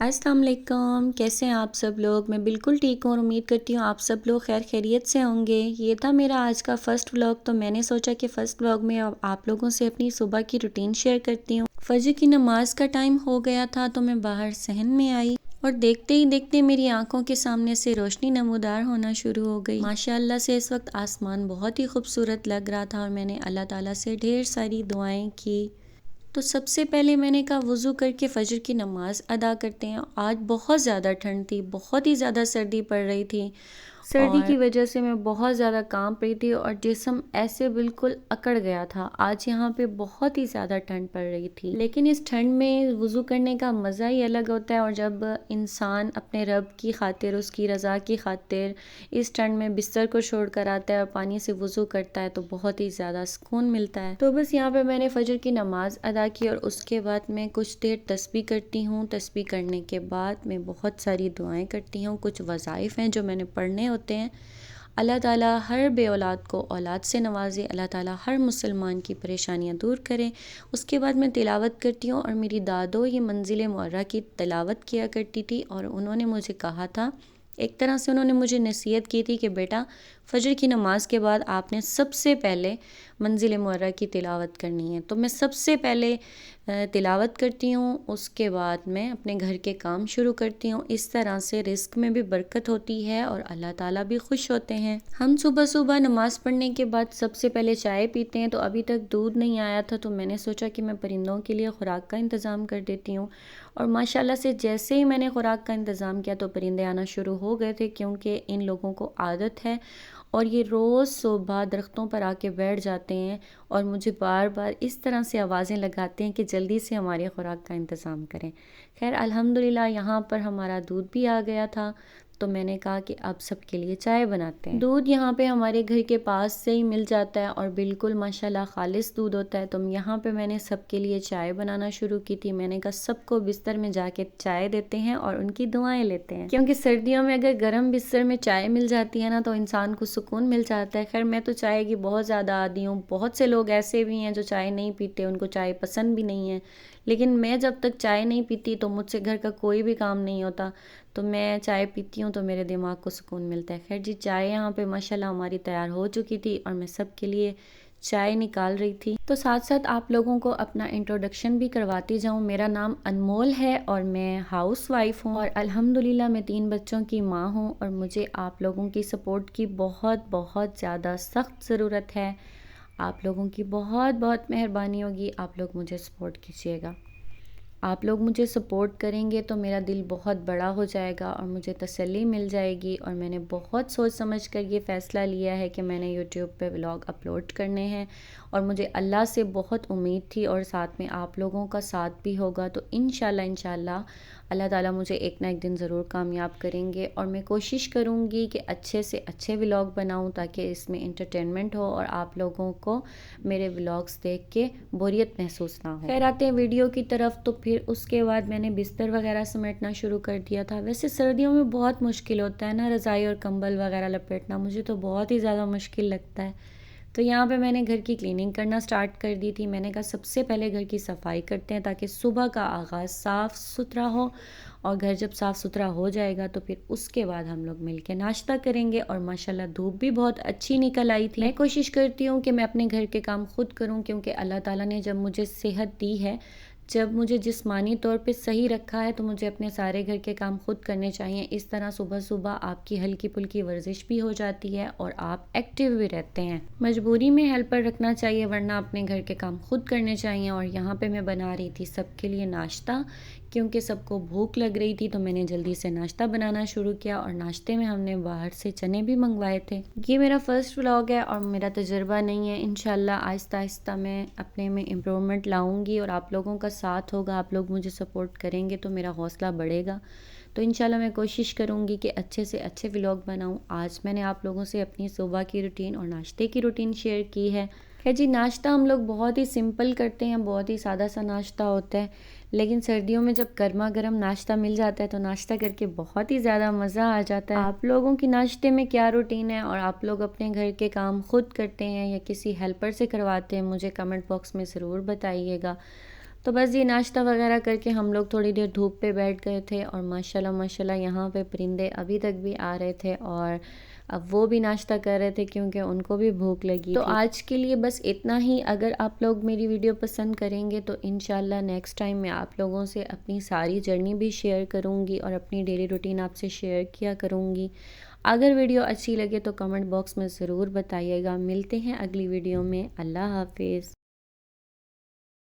السلام علیکم، کیسے ہیں آپ سب لوگ؟ میں بالکل ٹھیک ہوں اور امید کرتی ہوں آپ سب لوگ خیر خیریت سے ہوں گے۔ یہ تھا میرا آج کا فرسٹ ولاگ، تو میں نے سوچا کہ فرسٹ ولاگ میں آپ لوگوں سے اپنی صبح کی روٹین شیئر کرتی ہوں۔ فجر کی نماز کا ٹائم ہو گیا تھا تو میں باہر صحن میں آئی اور دیکھتے ہی دیکھتے میری آنکھوں کے سامنے سے روشنی نمودار ہونا شروع ہو گئی۔ ماشاءاللہ سے اس وقت آسمان بہت ہی خوبصورت لگ رہا تھا اور میں نے اللہ تعالیٰ سے ڈھیر ساری دعائیں کی۔ تو سب سے پہلے میں نے کہا وضو کر کے فجر کی نماز ادا کرتے ہیں۔ آج بہت زیادہ ٹھنڈ تھی، بہت ہی زیادہ سردی پڑ رہی تھی، سردی کی وجہ سے میں بہت زیادہ کانپ رہی تھی اور جسم ایسے بالکل اکڑ گیا تھا۔ آج یہاں پہ بہت ہی زیادہ ٹھنڈ پڑ رہی تھی، لیکن اس ٹھنڈ میں وضو کرنے کا مزہ ہی الگ ہوتا ہے، اور جب انسان اپنے رب کی خاطر، اس کی رضا کی خاطر اس ٹھنڈ میں بستر کو چھوڑ کر آتا ہے اور پانی سے وضو کرتا ہے تو بہت ہی زیادہ سکون ملتا ہے۔ تو بس یہاں پہ میں نے فجر کی نماز ادا کی اور اس کے بعد میں کچھ دیر تسبیح کرتی ہوں۔ تسبیح کرنے کے بعد میں بہت ساری دعائیں کرتی ہوں، کچھ وظائف ہیں جو میں نے پڑھنے ہوتے ہیں۔ اللہ تعالیٰ ہر بے اولاد کو اولاد سے نوازے، اللہ تعالیٰ ہر مسلمان کی پریشانیاں دور کرے۔ اس کے بعد میں تلاوت کرتی ہوں، اور میری دادو یہ منزل معرہ کی تلاوت کیا کرتی تھی اور انہوں نے مجھے کہا تھا، ایک طرح سے انہوں نے مجھے نصیحت کی تھی کہ بیٹا فجر کی نماز کے بعد آپ نے سب سے پہلے منزل معرہ کی تلاوت کرنی ہے۔ تو میں سب سے پہلے تلاوت کرتی ہوں، اس کے بعد میں اپنے گھر کے کام شروع کرتی ہوں۔ اس طرح سے رزق میں بھی برکت ہوتی ہے اور اللہ تعالیٰ بھی خوش ہوتے ہیں۔ ہم صبح صبح نماز پڑھنے کے بعد سب سے پہلے چائے پیتے ہیں، تو ابھی تک دودھ نہیں آیا تھا تو میں نے سوچا کہ میں پرندوں کے لیے خوراک کا انتظام کر دیتی ہوں، اور ماشاءاللہ سے جیسے ہی میں نے خوراک کا انتظام کیا تو پرندے آنا شروع ہو گئے تھے، کیونکہ ان لوگوں کو عادت ہے اور یہ روز صبح درختوں پر آ کے بیٹھ جاتے ہیں اور مجھے بار بار اس طرح سے آوازیں لگاتے ہیں کہ جلدی سے ہماری خوراک کا انتظام کریں۔ خیر الحمدللہ یہاں پر ہمارا دودھ بھی آ گیا تھا، تو میں نے کہا کہ اب سب کے لیے چائے بناتے ہیں۔ دودھ یہاں پہ ہمارے گھر کے پاس سے ہی مل جاتا ہے اور بالکل ماشاءاللہ خالص دودھ ہوتا ہے، تو یہاں پہ میں نے سب کے لیے چائے بنانا شروع کی تھی۔ میں نے کہا سب کو بستر میں جا کے چائے دیتے ہیں اور ان کی دعائیں لیتے ہیں، کیونکہ سردیوں میں اگر گرم بستر میں چائے مل جاتی ہے نا تو انسان کو سکون مل جاتا ہے۔ خیر میں تو چائے کی بہت زیادہ عادی ہوں، بہت سے لوگ ایسے بھی ہیں جو چائے نہیں پیتے، ان کو چائے پسند بھی نہیں ہے، لیکن میں جب تک چائے نہیں پیتی تو مجھ سے گھر کا کوئی بھی کام نہیں ہوتا، تو میں چائے پیتی ہوں تو میرے دماغ کو سکون ملتا ہے۔ خیر جی چائے یہاں پہ ماشاءاللہ ہماری تیار ہو چکی تھی اور میں سب کے لیے چائے نکال رہی تھی۔ تو ساتھ ساتھ آپ لوگوں کو اپنا انٹروڈکشن بھی کرواتی جاؤں۔ میرا نام انمول ہے اور میں ہاؤس وائف ہوں، اور الحمدللہ میں 3 بچوں کی ماں ہوں، اور مجھے آپ لوگوں کی سپورٹ کی بہت بہت زیادہ سخت ضرورت ہے۔ آپ لوگوں کی بہت بہت مہربانی ہوگی، آپ لوگ مجھے سپورٹ کیجیے گا۔ آپ لوگ مجھے سپورٹ کریں گے تو میرا دل بہت بڑا ہو جائے گا اور مجھے تسلی مل جائے گی، اور میں نے بہت سوچ سمجھ کر یہ فیصلہ لیا ہے کہ میں نے یوٹیوب پہ ولاگ اپلوڈ کرنے ہیں، اور مجھے اللہ سے بہت امید تھی اور ساتھ میں آپ لوگوں کا ساتھ بھی ہوگا، تو انشاءاللہ اللہ تعالیٰ مجھے ایک نہ ایک دن ضرور کامیاب کریں گے، اور میں کوشش کروں گی کہ اچھے سے اچھے ولاگ بناؤں تاکہ اس میں انٹرٹینمنٹ ہو اور آپ لوگوں کو میرے ولاگز دیکھ کے بوریت محسوس نہ ہو۔ خیر آتے ہیں ویڈیو کی طرف، تو پھر اس کے بعد میں نے بستر وغیرہ سمیٹنا شروع کر دیا تھا۔ ویسے سردیوں میں بہت مشکل ہوتا ہے نا رضائی اور کمبل وغیرہ لپیٹنا، مجھے تو بہت ہی زیادہ مشکل لگتا ہے، تو یہاں پہ میں نے گھر کی کلیننگ کرنا سٹارٹ کر دی تھی۔ میں نے کہا سب سے پہلے گھر کی صفائی کرتے ہیں تاکہ صبح کا آغاز صاف ستھرا ہو، اور گھر جب صاف ستھرا ہو جائے گا تو پھر اس کے بعد ہم لوگ مل کے ناشتہ کریں گے، اور ماشاءاللہ دھوپ بھی بہت اچھی نکل آئی تھی۔ میں کوشش کرتی ہوں کہ میں اپنے گھر کے کام خود کروں، کیونکہ اللہ تعالیٰ نے جب مجھے صحت دی ہے، جب مجھے جسمانی طور پہ صحیح رکھا ہے، تو مجھے اپنے سارے گھر کے کام خود کرنے چاہیے۔ اس طرح صبح صبح آپ کی ہلکی پھلکی ورزش بھی ہو جاتی ہے اور آپ ایکٹیو بھی رہتے ہیں۔ مجبوری میں ہیلپر رکھنا چاہیے، ورنہ اپنے گھر کے کام خود کرنے چاہیے۔ اور یہاں پہ میں بنا رہی تھی سب کے لیے ناشتہ، کیونکہ سب کو بھوک لگ رہی تھی، تو میں نے جلدی سے ناشتہ بنانا شروع کیا، اور ناشتے میں ہم نے باہر سے چنے بھی منگوائے تھے۔ یہ میرا فرسٹ ولاگ ہے اور میرا تجربہ نہیں ہے، انشاءاللہ آہستہ آہستہ میں اپنے میں امپرومنٹ لاؤں گی، اور آپ لوگوں کا ساتھ ہوگا، آپ لوگ مجھے سپورٹ کریں گے تو میرا حوصلہ بڑھے گا۔ تو انشاءاللہ میں کوشش کروں گی کہ اچھے سے اچھے ولاگ بناؤں۔ آج میں نے آپ لوگوں سے اپنی صبح کی روٹین اور ناشتے کی روٹین شیئر کی ہے۔ خیر جی ناشتہ ہم لوگ بہت ہی سمپل کرتے ہیں، بہت ہی سادہ سا ناشتہ ہوتا ہے، لیکن سردیوں میں جب گرما گرم ناشتہ مل جاتا ہے تو ناشتہ کر کے بہت ہی زیادہ مزہ آ جاتا ہے۔ آپ لوگوں کی ناشتے میں کیا روٹین ہے، اور آپ لوگ اپنے گھر کے کام خود کرتے ہیں یا کسی ہیلپر سے کرواتے ہیں، مجھے کمنٹ باکس میں ضرور بتائیے گا۔ تو بس یہ ناشتہ وغیرہ کر کے ہم لوگ تھوڑی دیر دھوپ پہ بیٹھ گئے تھے، اور ماشاءاللہ ماشاءاللہ یہاں پہ پرندے ابھی تک بھی آ رہے تھے، اور اب وہ بھی ناشتہ کر رہے تھے کیونکہ ان کو بھی بھوک لگی تو آج کے لیے بس اتنا ہی۔ اگر آپ لوگ میری ویڈیو پسند کریں گے تو انشاءاللہ نیکسٹ ٹائم میں آپ لوگوں سے اپنی ساری جرنی بھی شیئر کروں گی، اور اپنی ڈیلی روٹین آپ سے شیئر کیا کروں گی۔ اگر ویڈیو اچھی لگے تو کمنٹ باکس میں ضرور بتائیے گا۔ ملتے ہیں اگلی ویڈیو میں۔ اللہ حافظ۔